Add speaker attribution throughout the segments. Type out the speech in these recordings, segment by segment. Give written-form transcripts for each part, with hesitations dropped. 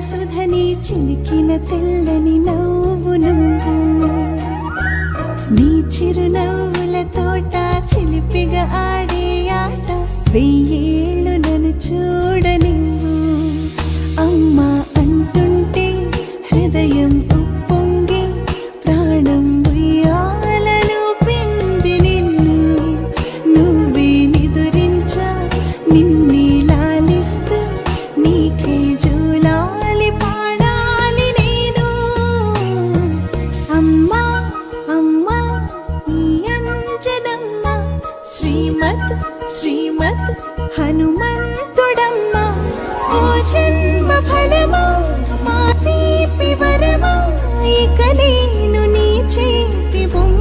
Speaker 1: సుధని చిలికిన తెల్లని నవ్వు నువ్వు నీ చిరునవ్వుల తోట చిలిపిగా ఆడే ఆట వెయ్యేళ్ళు నన్ను చూడనివ్వు అమ్మా అంటుంటే హృదయం ఉప్పొంగి ప్రాణం ఉయ్యాలలో పింది నిన్ను నువ్వే నిదురించా నిన్నే లాలిస్తూ నీకే జూలాలి పాడాలి నేను అమ్మా అమ్మా ఈ అంజనమ్మ శ్రీమత్ శ్రీమత్ హనుమంతుడమ్మ ఓ జన్మ ఫలమా మా తీపి వరమా ఇక నేను నీ చేతి బొమ్మ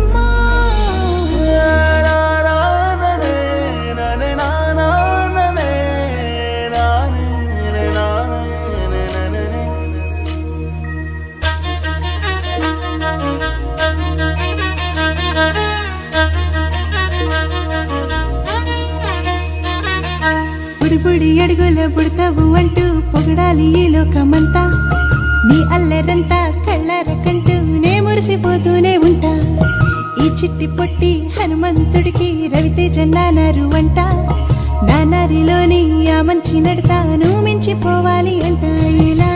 Speaker 1: బుడి అడుగుల బుడతావు అంటూ పొగడాలి ఈ లోకమంతా నీ అల్లరంతా కళ్ళరకంటూ నే మురిసిపోతూనే ఉంటా ఈ చిట్టి పొట్టి హనుమంతుడికి రవితేజ నానారు అంట నానారిలోని ఆ మంచి నడతాను మించిపోవాలి అంట ఇలా